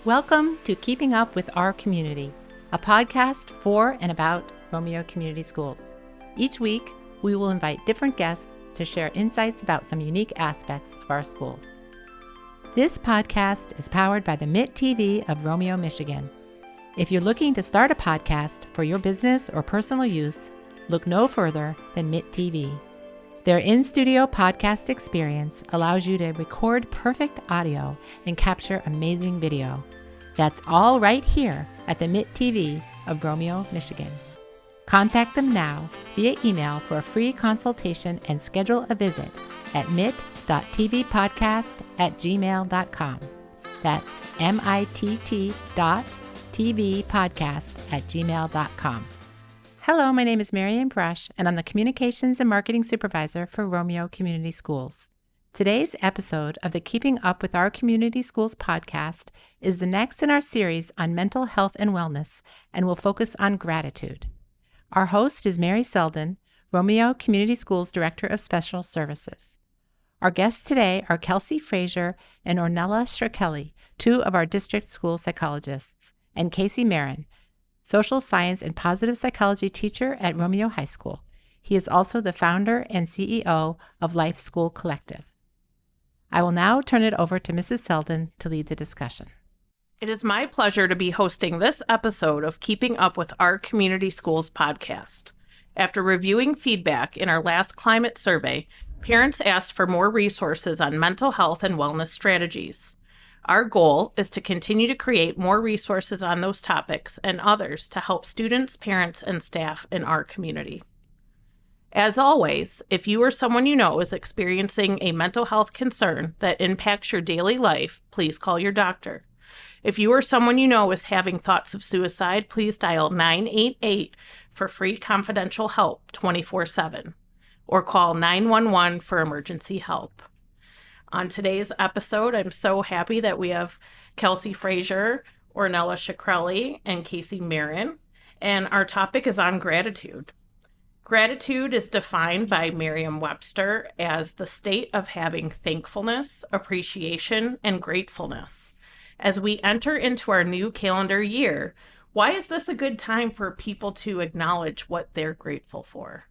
Welcome to Keeping Up with Our Community, a podcast for and about Romeo Community Schools. Each week, we will invite different guests to share insights about some unique aspects of our schools. This podcast is powered by the MIT TV of Romeo, Michigan. If you're looking to start a podcast for your business or personal use, look no further than MIT TV. Their in-studio podcast experience allows you to record perfect audio and capture amazing video. That's all right here at the MIT TV of Romeo, Michigan. Contact them now via email for a free consultation and schedule a visit at mit.tvpodcast@gmail.com. That's mitt.tvpodcast@gmail.com. Hello, my name is Marianne Brush, and I'm the Communications and Marketing Supervisor for Romeo Community Schools. Today's episode of the Keeping Up with Our Community Schools podcast is the next in our series on mental health and wellness, and will focus on gratitude. Our host is Mary Selden, Romeo Community Schools Director of Special Services. Our guests today are Kelsey Frazier and Ornella Shirkelly, two of our district school psychologists, and Casey Marin, social science and positive psychology teacher at Romeo High School. He is also the founder and CEO of Life School Collective. I will now turn it over to Mrs. Selden to lead the discussion. It is my pleasure to be hosting this episode of Keeping Up with Our Community Schools podcast. After reviewing feedback in our last climate survey, parents asked for more resources on mental health and wellness strategies. Our goal is to continue to create more resources on those topics and others to help students, parents, and staff in our community. As always, if you or someone you know is experiencing a mental health concern that impacts your daily life, please call your doctor. If you or someone you know is having thoughts of suicide, please dial 988 for free confidential help 24/7 or call 911 for emergency help. On today's episode, I'm so happy that we have Kelsey Frazier, Ornella Shirkelly, and Casey Marin, and our topic is on gratitude. Gratitude is defined by Merriam-Webster as the state of having thankfulness, appreciation, and gratefulness. As we enter into our new calendar year, why is this a good time for people to acknowledge what they're grateful for?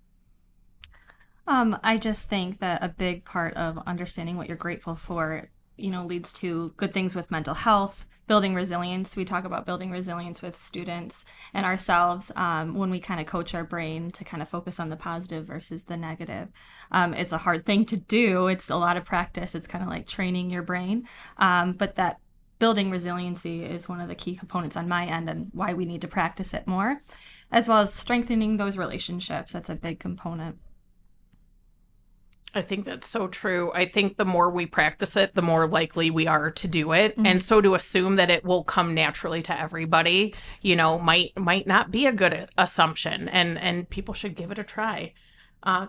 I just think that a big part of understanding what you're grateful for, leads to good things with mental health, building resilience. We talk about building resilience with students and ourselves when we kind of coach our brain to kind of focus on the positive versus the negative. It's a hard thing to do. It's a lot of practice. It's kind of like training your brain. But that building resiliency is one of the key components on my end and why we need to practice it more, as well as strengthening those relationships. That's a big component. I think that's so true. I think the more we practice it, the more likely we are to do it. Mm-hmm. And so to assume that it will come naturally to everybody, might not be a good assumption, and people should give it a try.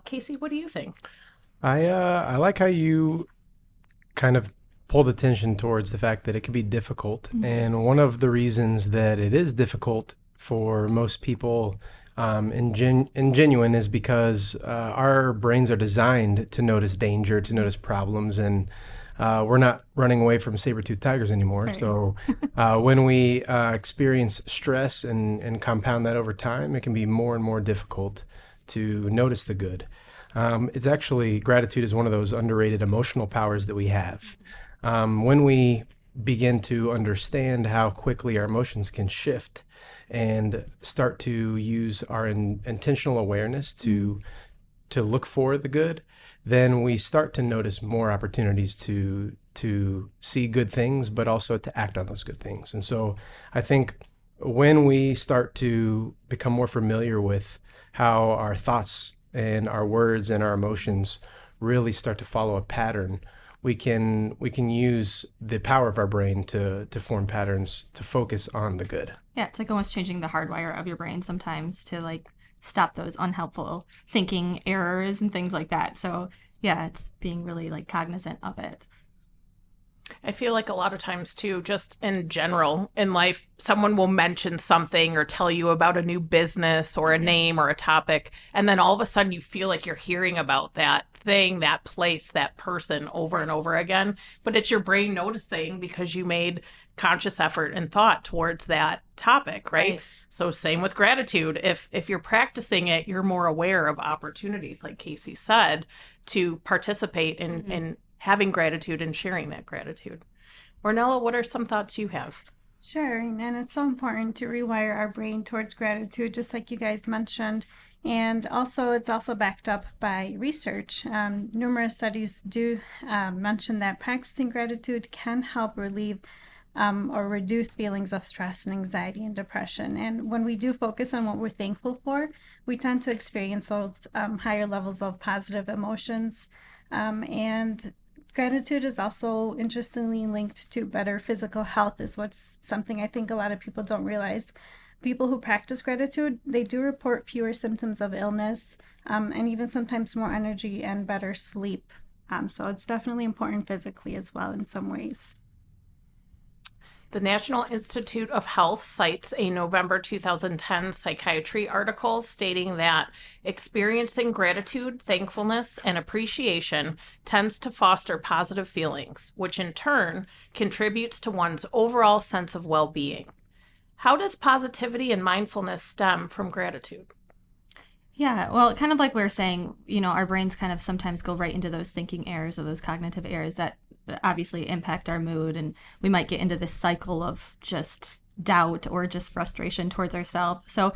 Casey, what do you think? I like how you kind of pulled attention towards the fact that it can be difficult. Mm-hmm. And one of the reasons that it is difficult for most people and genuine is because our brains are designed to notice danger, to notice problems, and we're not running away from saber-toothed tigers anymore. Right. So when we experience stress and compound that over time, it can be more and more difficult to notice the good. It's actually, gratitude is one of those underrated emotional powers that we have. When we begin to understand how quickly our emotions can shift and start to use our intentional awareness to look for the good, then we start to notice more opportunities to see good things, but also to act on those good things. And so I think when we start to become more familiar with how our thoughts and our words and our emotions really start to follow a pattern, we can use the power of our brain to form patterns to focus on the good. Yeah, it's like almost changing the hardwire of your brain sometimes to stop those unhelpful thinking errors and things like that. So yeah, it's being really cognizant of it. I feel like a lot of times too, just in general in life, someone will mention something or tell you about a new business or a name or a topic, and then all of a sudden you feel like you're hearing about that thing, that place, that person over and over again. But it's your brain noticing because you made conscious effort and thought towards that topic, right? So same with gratitude. If you're practicing it, you're more aware of opportunities, like Casey said, to participate in having gratitude and sharing that gratitude. Ornella, what are some thoughts you have? Sure, and it's so important to rewire our brain towards gratitude, just like you guys mentioned. And also, it's also backed up by research. Numerous studies do mention that practicing gratitude can help relieve or reduce feelings of stress and anxiety and depression. And when we do focus on what we're thankful for, we tend to experience those higher levels of positive emotions. And gratitude is also interestingly linked to better physical health, is what's something I think a lot of people don't realize. People who practice gratitude, they do report fewer symptoms of illness, and even sometimes more energy and better sleep. So it's definitely important physically as well in some ways. The National Institute of Health cites a November 2010 psychiatry article stating that experiencing gratitude, thankfulness, and appreciation tends to foster positive feelings, which in turn contributes to one's overall sense of well-being. How does positivity and mindfulness stem from gratitude? Yeah, well, kind of like we were saying, our brains kind of sometimes go right into those thinking errors or those cognitive errors that obviously impact our mood, and we might get into this cycle of just doubt or just frustration towards ourselves. So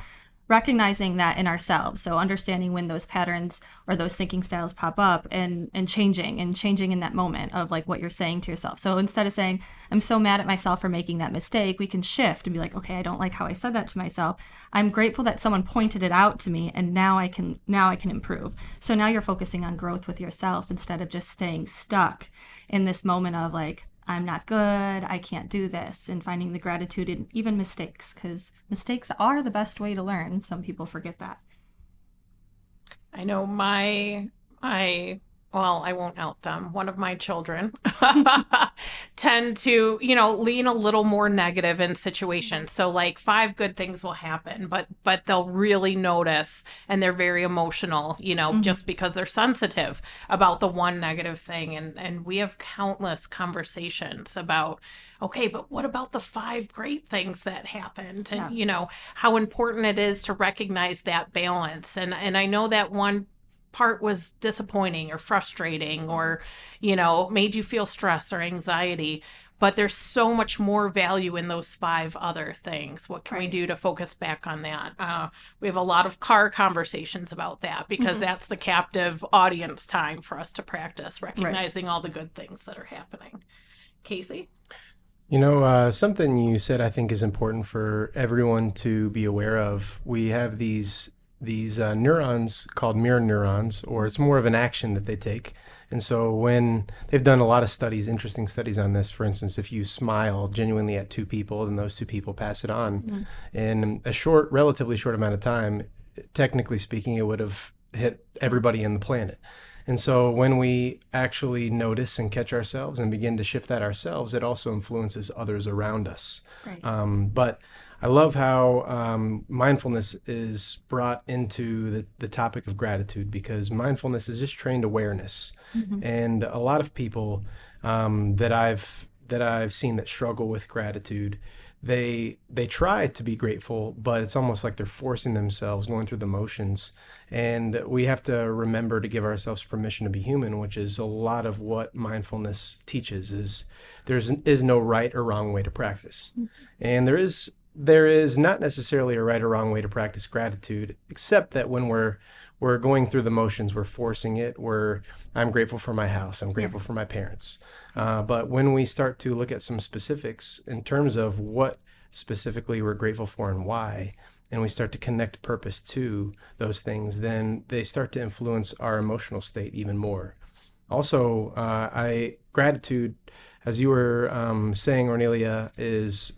recognizing that in ourselves, so understanding when those patterns or those thinking styles pop up and changing in that moment of like what you're saying to yourself. So instead of saying, I'm so mad at myself for making that mistake, we can shift and be like, okay, I don't like how I said that to myself. I'm grateful that someone pointed it out to me, and now I can improve. So now you're focusing on growth with yourself instead of just staying stuck in this moment of like, I'm not good, I can't do this, and finding the gratitude in even mistakes, because mistakes are the best way to learn. Some people forget that. I know well, I won't out them. One of my children tend to, lean a little more negative in situations. So like 5 good things will happen, but they'll really notice, and they're very emotional, just because they're sensitive about the one negative thing. And we have countless conversations about, okay, but what about the 5 great things that happened? And, how important it is to recognize that balance. And I know that one part was disappointing or frustrating or, made you feel stress or anxiety, but there's so much more value in those 5 other things. What can we do to focus back on that? We have a lot of car conversations about that because that's the captive audience time for us to practice recognizing all the good things that are happening. Casey? Something you said I think is important for everyone to be aware of. We have these neurons called mirror neurons, or it's more of an action that they take. And so when they've done a lot of studies, interesting studies on this, for instance, if you smile genuinely at 2 people, then those 2 people pass it on. In a relatively short amount of time, technically speaking, it would have hit everybody in the planet. And so when we actually notice and catch ourselves and begin to shift that ourselves, it also influences others around us. But I love how mindfulness is brought into the topic of gratitude, because mindfulness is just trained awareness. And a lot of people that I've seen that struggle with gratitude, they try to be grateful, but it's almost like they're forcing themselves, going through the motions. And we have to remember to give ourselves permission to be human, which is a lot of what mindfulness teaches. Is there's no right or wrong way to practice, and there is not necessarily a right or wrong way to practice gratitude, except that when we're going through the motions, we're forcing it. I'm grateful for my house. I'm grateful for my parents. But when we start to look at some specifics in terms of what specifically we're grateful for and why, and we start to connect purpose to those things, then they start to influence our emotional state even more. Also, gratitude, as you were saying, Ornelia, is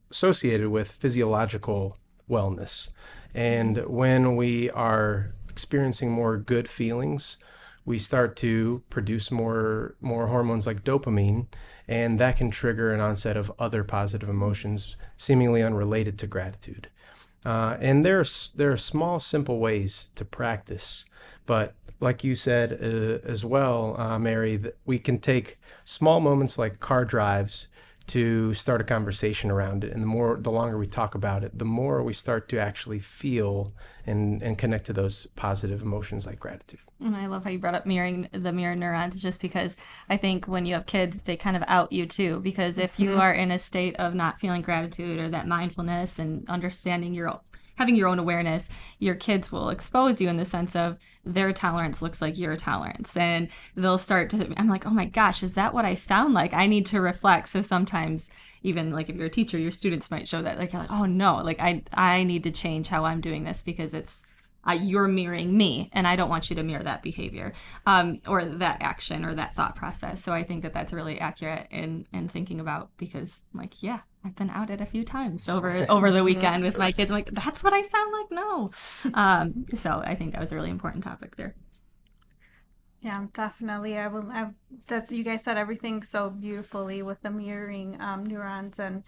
associated with physiological wellness. And when we are experiencing more good feelings, we start to produce more hormones like dopamine, and that can trigger an onset of other positive emotions seemingly unrelated to gratitude. And there are small, simple ways to practice, but like you said as well, Mary, that we can take small moments like car drives to start a conversation around it. And the longer we talk about it, the more we start to actually feel and connect to those positive emotions like gratitude. And I love how you brought up mirroring the mirror neurons, just because I think when you have kids, they kind of out you too. Because if you are in a state of not feeling gratitude or that mindfulness and understanding having your own awareness, your kids will expose you in the sense of their tolerance looks like your tolerance. And they'll start to, I'm like, oh my gosh, is that what I sound like? I need to reflect. So sometimes even like if you're a teacher, your students might show that, like, you're like, oh no, like I need to change how I'm doing this because you're mirroring me and I don't want you to mirror that behavior or that action or that thought process. So I think that that's really accurate in thinking about, because I'm like, yeah, I've been outed a few times over the weekend with my kids. I'm like, that's what I sound like? No. So I think that was a really important topic there. Yeah, definitely. That you guys said everything so beautifully with the mirroring neurons and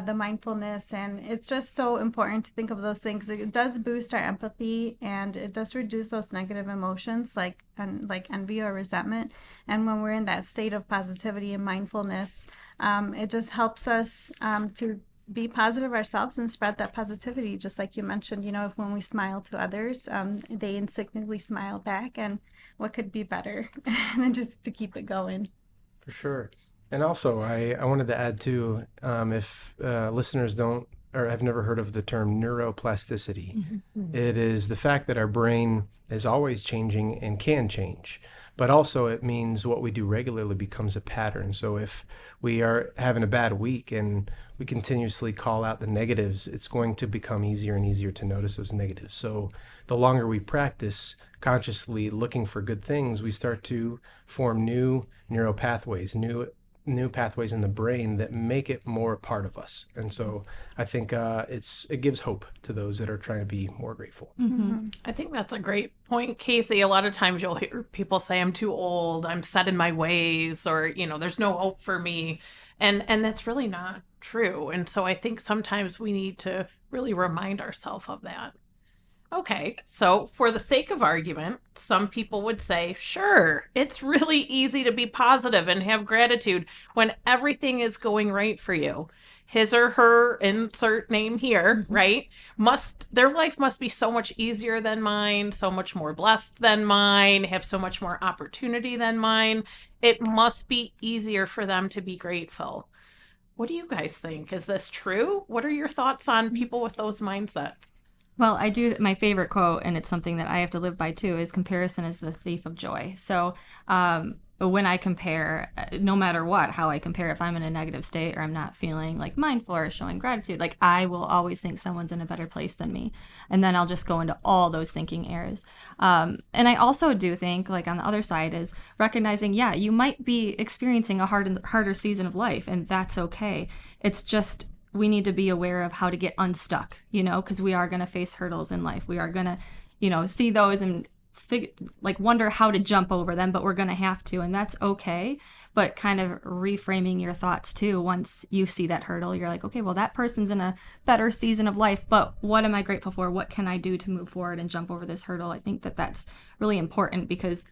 the mindfulness, and it's just so important to think of those things. It does boost our empathy, and it does reduce those negative emotions like envy or resentment. And when we're in that state of positivity and mindfulness, it just helps us to be positive ourselves and spread that positivity. Just like you mentioned, when we smile to others, they instinctively smile back, and what could be better than just to keep it going? For sure. And also, I wanted to add too, if listeners don't or have never heard of the term neuroplasticity, it is the fact that our brain is always changing and can change. But also it means what we do regularly becomes a pattern. So if we are having a bad week and we continuously call out the negatives, it's going to become easier and easier to notice those negatives. So the longer we practice consciously looking for good things, we start to form new neural pathways, new pathways in the brain that make it more a part of us. And so I think it gives hope to those that are trying to be more grateful. I think that's a great point, Casey. A lot of times you'll hear people say, I'm too old, I'm set in my ways, or, there's no hope for me. And that's really not true. And so I think sometimes we need to really remind ourselves of that. Okay, so for the sake of argument, some people would say, sure, it's really easy to be positive and have gratitude when everything is going right for you. His or her, insert name here, right? Their life must be so much easier than mine, so much more blessed than mine, have so much more opportunity than mine. It must be easier for them to be grateful. What do you guys think? Is this true? What are your thoughts on people with those mindsets? Well, I do. My favorite quote, and it's something that I have to live by too, is comparison is the thief of joy. So when I compare, no matter how I compare, if I'm in a negative state or I'm not feeling like mindful or showing gratitude, like I will always think someone's in a better place than me. And then I'll just go into all those thinking errors. And I also do think, like on the other side, is recognizing, yeah, you might be experiencing a harder season of life, and that's okay. It's just, we need to be aware of how to get unstuck, because we are going to face hurdles in life. We are going to, see those and wonder how to jump over them, but we're going to have to, and that's okay. But kind of reframing your thoughts too. Once you see that hurdle, you're like, okay, well, that person's in a better season of life, but what am I grateful for? What can I do to move forward and jump over this hurdle? I think that that's really important, because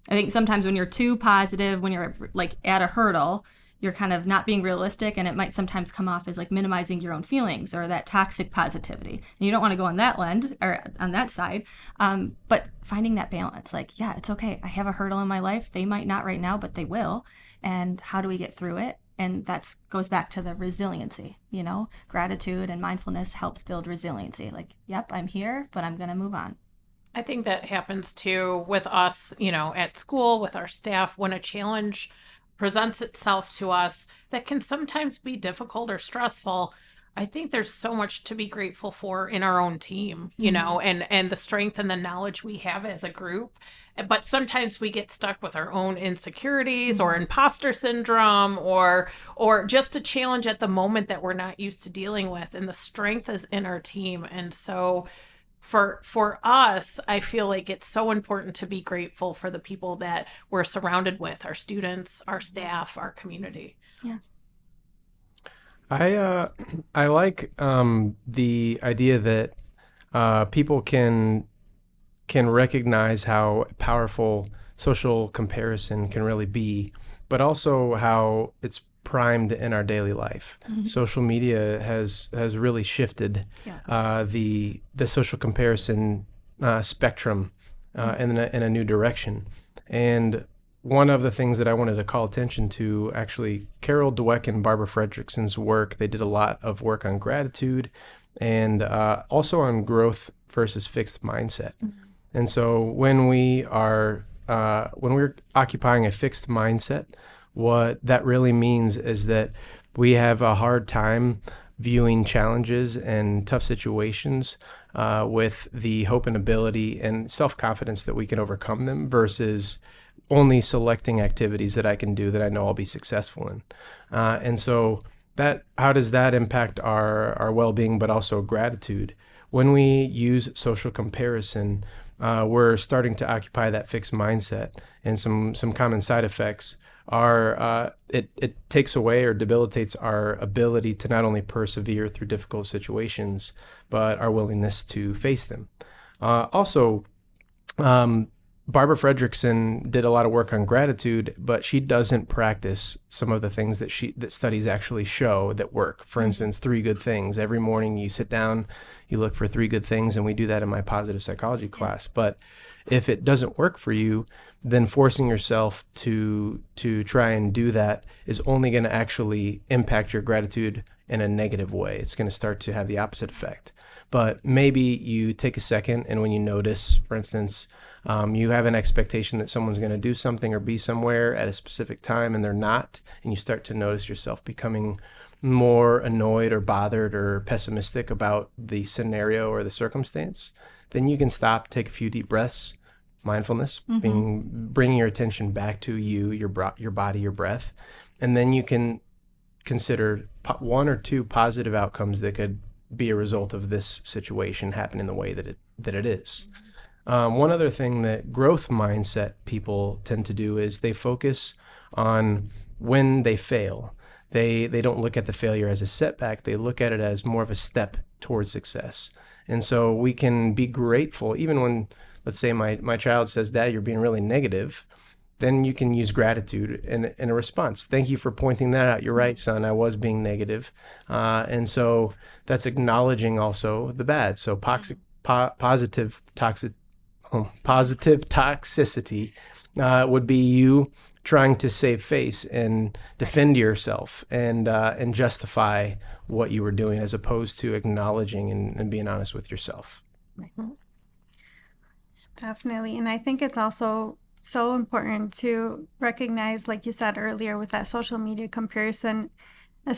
I think sometimes when you're too positive, when you're like at a hurdle, you're kind of not being realistic, and it might sometimes come off as like minimizing your own feelings or that toxic positivity. And you don't want to go on that lens or on that side. But finding that balance, like, yeah, it's okay. I have a hurdle in my life. They might not right now, but they will. And how do we get through it? And that goes back to the resiliency, gratitude and mindfulness helps build resiliency. Like, yep, I'm here, but I'm going to move on. I think that happens too with us, at school, with our staff, when a challenge presents itself to us that can sometimes be difficult or stressful. I think there's so much to be grateful for in our own team, and the strength and the knowledge we have as a group. But sometimes we get stuck with our own insecurities or imposter syndrome or just a challenge at the moment that we're not used to dealing with. And the strength is in our team. And so for us, I feel like it's so important to be grateful for the people that we're surrounded with, our students, our staff, our community. Yeah. I like the idea that people can recognize how powerful social comparison can really be, but also how it's primed in our daily life. Social media has really shifted the social comparison spectrum in a new direction. And one of the things that I wanted to call attention to, actually, Carol Dweck and Barbara Fredrickson's work, they did a lot of work on gratitude and also on growth versus fixed mindset. And so when we're occupying a fixed mindset, what that really means is that we have a hard time viewing challenges and tough situations with the hope and ability and self-confidence that we can overcome them, versus only selecting activities that I can do that I know I'll be successful in. And so how does that impact our well-being, but also gratitude? When we use social comparison, we're starting to occupy that fixed mindset, and some common side effects are it takes away or debilitates our ability to not only persevere through difficult situations, but our willingness to face them. Also, Barbara Fredrickson did a lot of work on gratitude, but she doesn't practice some of the things that studies actually show that work. For instance, 3 good things. Every morning you sit down, you look for 3 good things, and we do that in my positive psychology class. But if it doesn't work for you, then forcing yourself to try and do that is only going to actually impact your gratitude in a negative way. It's going to start to have the opposite effect. But maybe you take a second, and when you notice, for instance, you have an expectation that someone's going to do something or be somewhere at a specific time, and they're not, and you start to notice yourself becoming more annoyed or bothered or pessimistic about the scenario or the circumstance, then you can stop, take a few deep breaths, mindfulness, bringing your attention back to your body, your breath, and then you can consider 1 or 2 positive outcomes that could be a result of this situation happening the way that it is. One other thing that growth mindset people tend to do is they focus on when they fail. They don't look at the failure as a setback. They look at it as more of a step towards success. And so we can be grateful, even when, let's say my child says, "Dad, you're being really negative," then you can use gratitude in a response. "Thank you for pointing that out. You're right, son, I was being negative." And so that's acknowledging also the bad. So positive toxicity would be you trying to save face and defend yourself and justify what you were doing, as opposed to acknowledging and being honest with yourself. Definitely. And I think it's also so important to recognize, like you said earlier, with that social media comparison,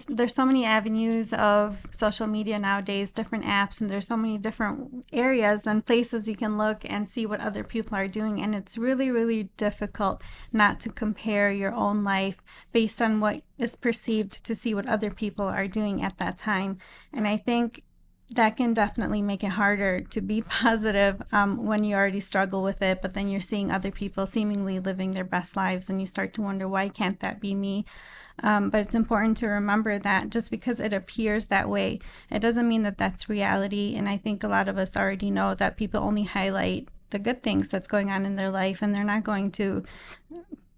there's so many avenues of social media nowadays, different apps, and there's so many different areas and places you can look and see what other people are doing. And it's really, really difficult not to compare your own life based on what is perceived to see what other people are doing at that time. And I think that can definitely make it harder to be positive when you already struggle with it, but then you're seeing other people seemingly living their best lives, and you start to wonder, why can't that be me? But it's important to remember that just because it appears that way, it doesn't mean that that's reality. And I think a lot of us already know that people only highlight the good things that's going on in their life, and they're not going to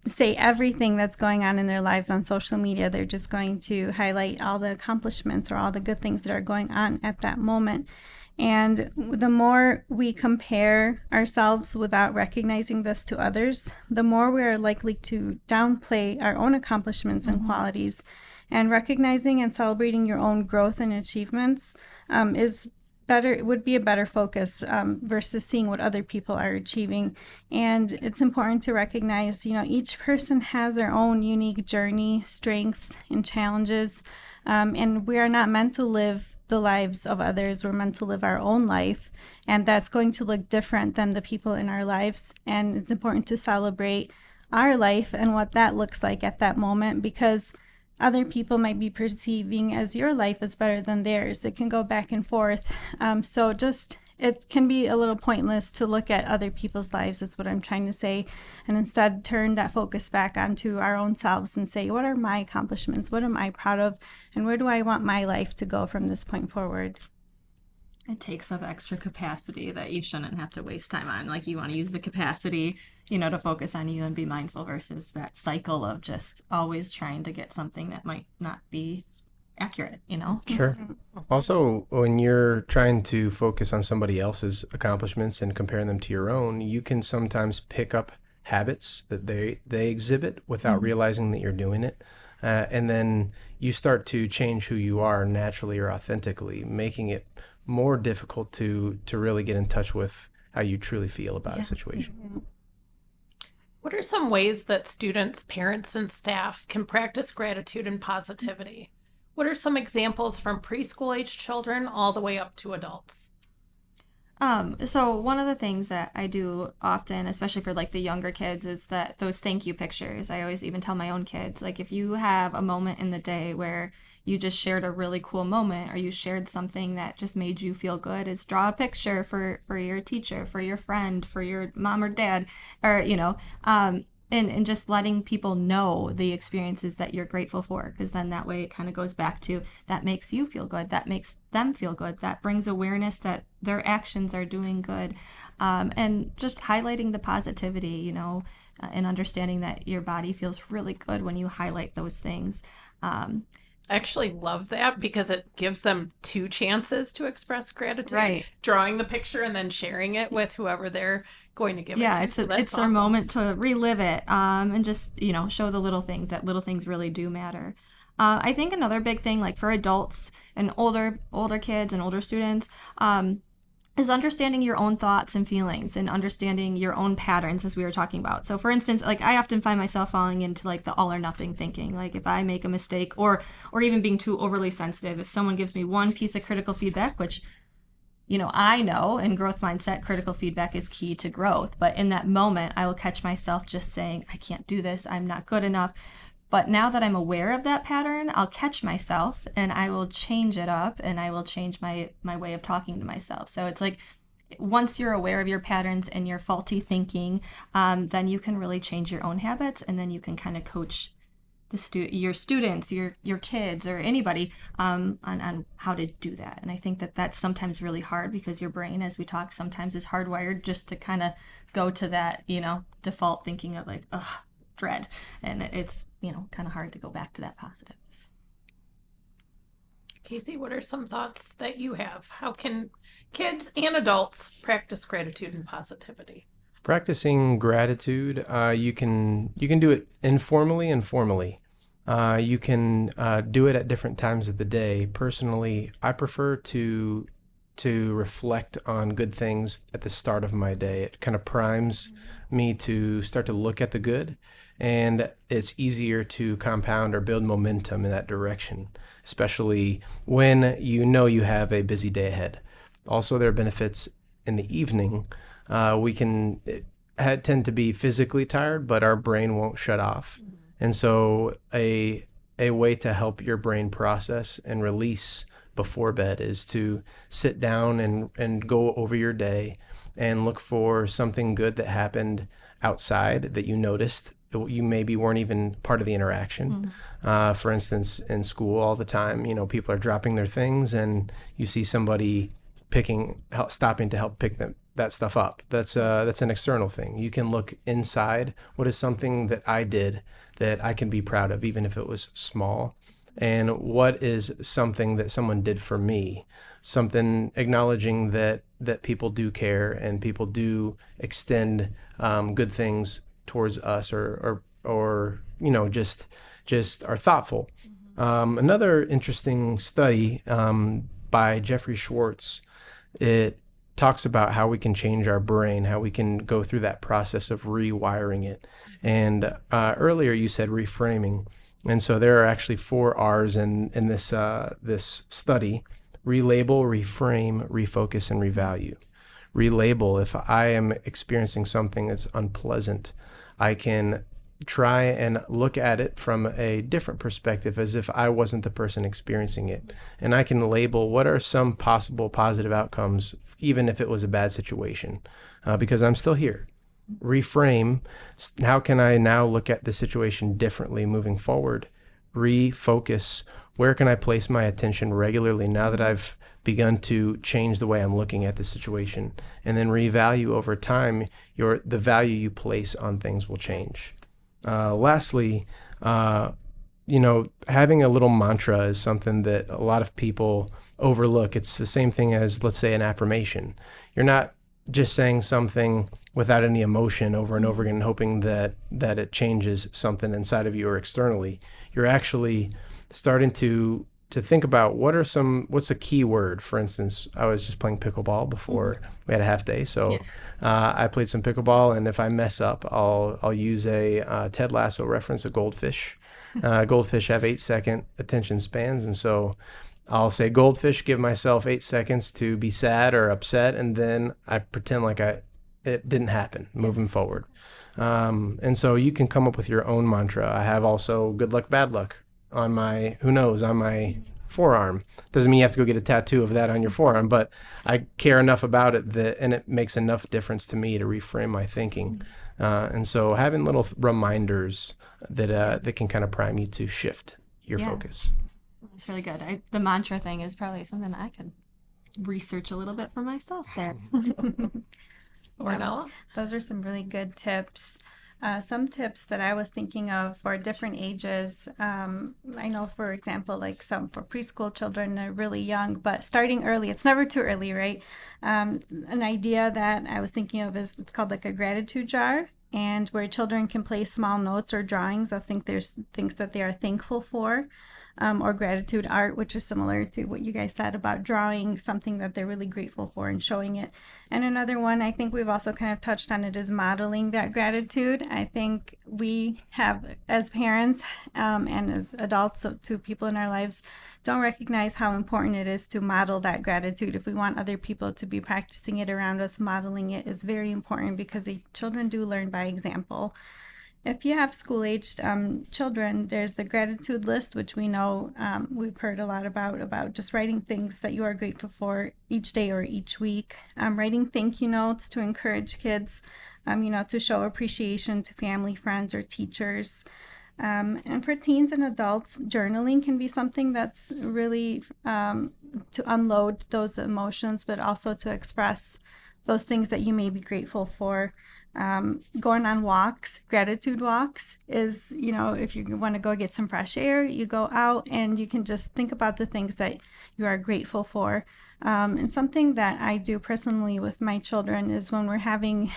say everything that's going on in their lives on social media. They're just going to highlight all the accomplishments or all the good things that are going on at that moment. And the more we compare ourselves without recognizing this to others, the more we are likely to downplay our own accomplishments and qualities. And recognizing and celebrating your own growth and achievements is better. It would be a better focus versus seeing what other people are achieving. And it's important to recognize, each person has their own unique journey, strengths, and challenges. And we are not meant to live the lives of others. We're meant to live our own life, and that's going to look different than the people in our lives. And it's important to celebrate our life and what that looks like at that moment, because other people might be perceiving as your life is better than theirs. It can go back and forth. It can be a little pointless to look at other people's lives, is what I'm trying to say, and instead turn that focus back onto our own selves and say, what are my accomplishments? What am I proud of? And where do I want my life to go from this point forward? It takes up extra capacity that you shouldn't have to waste time on. Like, you want to use the capacity, to focus on you and be mindful versus that cycle of just always trying to get something that might not be accurate. Sure. Also, when you're trying to focus on somebody else's accomplishments and comparing them to your own, you can sometimes pick up habits that they exhibit without realizing that you're doing it. And then you start to change who you are naturally or authentically, making it more difficult to really get in touch with how you truly feel about a situation. What are some ways that students, parents, and staff can practice gratitude and positivity? What are some examples from preschool age children all the way up to adults? So one of the things that I do often, especially for like the younger kids, is that those thank you pictures. I always even tell my own kids, like, if you have a moment in the day where you just shared a really cool moment, or you shared something that just made you feel good, is draw a picture for your teacher, for your friend, for your mom or dad, or, and just letting people know the experiences that you're grateful for, because then that way it kind of goes back to that makes you feel good, that makes them feel good, that brings awareness that their actions are doing good, and just highlighting the positivity, and understanding that your body feels really good when you highlight those things. I actually love that because it gives them two chances to express gratitude. Right. Drawing the picture and then sharing it with whoever they're going to give it to. It's their awesome. moment to relive it, and just, show the little things, that little things really do matter. I think another big thing, like for adults and older kids and older students, is understanding your own thoughts and feelings and understanding your own patterns, as we were talking about. So for instance, like, I often find myself falling into like the all or nothing thinking. Like, if I make a mistake, or even being too overly sensitive, if someone gives me one piece of critical feedback, which, I know in growth mindset, critical feedback is key to growth. But in that moment, I will catch myself just saying, I can't do this, I'm not good enough. But now that I'm aware of that pattern, I'll catch myself and I will change it up, and I will change my way of talking to myself. So it's like, once you're aware of your patterns and your faulty thinking, then you can really change your own habits, and then you can kind of coach your students, your kids, or anybody on how to do that. And I think that that's sometimes really hard, because your brain, as we talk, sometimes is hardwired just to kind of go to that, default thinking of like, ugh, dread. And it's, kind of hard to go back to that positive. Casey, what are some thoughts that you have? How can kids and adults practice gratitude and positivity? Practicing gratitude, you can do it informally and formally. You can do it at different times of the day. Personally, I prefer to reflect on good things at the start of my day. It kind of primes me to start to look at the good, and it's easier to compound or build momentum in that direction, especially when you have a busy day ahead. Also, there are benefits in the evening. We can tend to be physically tired, but our brain won't shut off. And so a way to help your brain process and release before bed is to sit down and go over your day and look for something good that happened outside that you noticed that you maybe weren't even part of the interaction. For instance, in school all the time, people are dropping their things, and you see somebody stopping to help pick that stuff up. That's an external thing. You can look inside. What is something that I did that I can be proud of, even if it was small? And what is something that someone did for me? Something acknowledging that people do care and people do extend good things towards us, or just are thoughtful. Another interesting study by Jeffrey Schwartz, it talks about how we can change our brain, how we can go through that process of rewiring it. And earlier you said reframing. And so there are actually 4 R's in this study: relabel, reframe, refocus, and revalue. Relabel: if I am experiencing something that's unpleasant, I can try and look at it from a different perspective, as if I wasn't the person experiencing it. And I can label what are some possible positive outcomes, even if it was a bad situation, because I'm still here. Reframe: how can I now look at the situation differently moving forward? Refocus: where can I place my attention regularly now that I've begun to change the way I'm looking at the situation, and then revalue over time, the value you place on things will change. Lastly, having a little mantra is something that a lot of people overlook. It's the same thing as, let's say, an affirmation. You're not just saying something without any emotion over and over again, hoping that it changes something inside of you or externally. You're actually starting to think about what's a key word. For instance, I was just playing pickleball before we had a half day. So I played some pickleball, and if I mess up, I'll use a Ted Lasso reference, a goldfish. Goldfish have 8-second attention spans. And so I'll say goldfish, give myself 8 seconds to be sad or upset. And then I pretend like it didn't happen, moving forward. And so you can come up with your own mantra. I have also good luck, bad luck on my forearm. Doesn't mean you have to go get a tattoo of that on your forearm, but I care enough about it and it makes enough difference to me to reframe my thinking. And so having little reminders that can kind of prime you to shift your focus. That's really good. The mantra thing is probably something I could research a little bit for myself there. Ornella? Those are some really good tips. Some tips that I was thinking of for different ages. I know, for example, like some for preschool children, they're really young, but starting early, it's never too early, right? An idea that I was thinking of is it's called like a gratitude jar, and where children can place small notes or drawings of things that they are thankful for. Or gratitude art, which is similar to what you guys said about drawing something that they're really grateful for and showing it. And another one, I think we've also kind of touched on it, is modeling that gratitude. I think we have, as parents and as adults, so to people in our lives, don't recognize how important it is to model that gratitude. If we want other people to be practicing it around us, modeling it is very important, because the children do learn by example. If you have school-aged children, there's the gratitude list, which we know we've heard a lot about just writing things that you are grateful for each day or each week. Writing thank you notes to encourage kids, to show appreciation to family, friends, or teachers. And for teens and adults, journaling can be something that's really to unload those emotions, but also to express those things that you may be grateful for. Going on walks, gratitude walks is, if you want to go get some fresh air, you go out and you can just think about the things that you are grateful for. And something that I do personally with my children is when we're having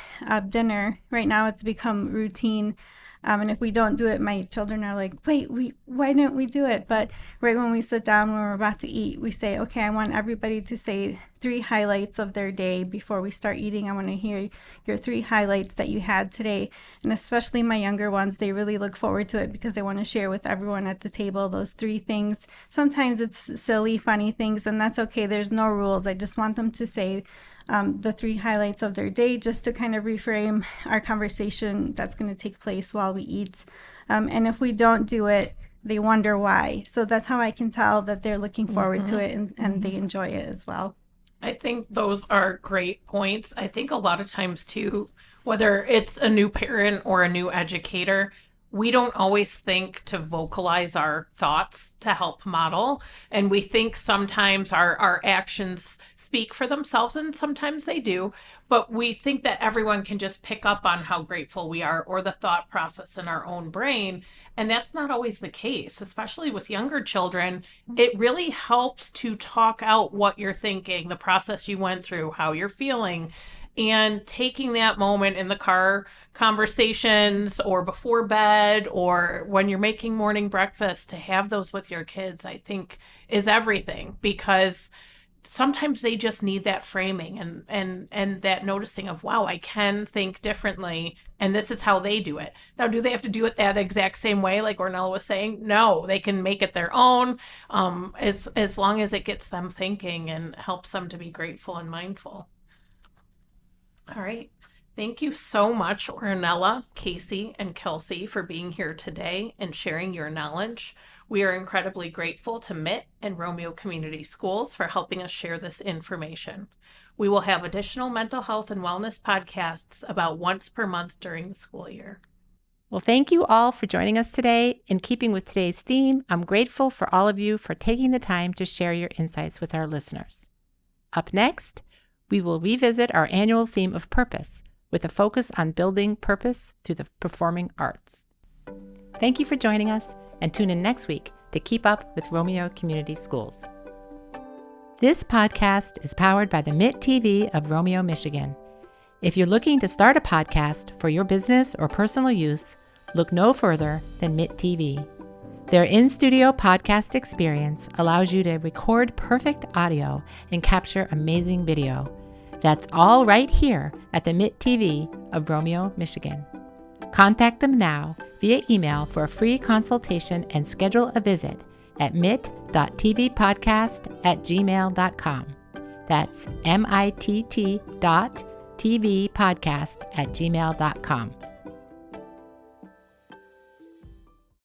dinner, right now it's become routine. And if we don't do it, my children are like, wait, why didn't we do it? But right when we sit down, when we're about to eat, we say, okay, I want everybody to say 3 highlights of their day before we start eating. I want to hear your 3 highlights that you had today. And especially my younger ones, they really look forward to it because they want to share with everyone at the table those 3 things. Sometimes it's silly, funny things, and that's okay. There's no rules. I just want them to say the 3 highlights of their day, just to kind of reframe our conversation that's going to take place while we eat. And if we don't do it, they wonder why. So that's how I can tell that they're looking forward to it and they enjoy it as well. I think those are great points. I think a lot of times too, whether it's a new parent or a new educator, we don't always think to vocalize our thoughts to help model. And we think sometimes our actions speak for themselves, and sometimes they do. But we think that everyone can just pick up on how grateful we are or the thought process in our own brain. And that's not always the case, especially with younger children. It really helps to talk out what you're thinking, the process you went through, how you're feeling. And taking that moment in the car conversations or before bed or when you're making morning breakfast, to have those with your kids, I think is everything, because sometimes they just need that framing and that noticing of, wow, I can think differently, and this is how they do it. Now, do they have to do it that exact same way, like Ornella was saying? No, they can make it their own, as long as it gets them thinking and helps them to be grateful and mindful. All right. Thank you so much, Ornella, Casey, and Kelsey, for being here today and sharing your knowledge. We are incredibly grateful to MIT and Romeo Community Schools for helping us share this information. We will have additional mental health and wellness podcasts about once per month during the school year. Well, thank you all for joining us today. In keeping with today's theme, I'm grateful for all of you for taking the time to share your insights with our listeners. Up next, we will revisit our annual theme of purpose with a focus on building purpose through the performing arts. Thank you for joining us, and tune in next week to keep up with Romeo Community Schools. This podcast is powered by the MIT TV of Romeo, Michigan. If you're looking to start a podcast for your business or personal use, look no further than MIT TV. Their in-studio podcast experience allows you to record perfect audio and capture amazing video. That's all right here at the MIT TV of Romeo, Michigan. Contact them now via email for a free consultation and schedule a visit at mit.tvpodcast@gmail.com. That's mitt.tvpodcast@gmail.com.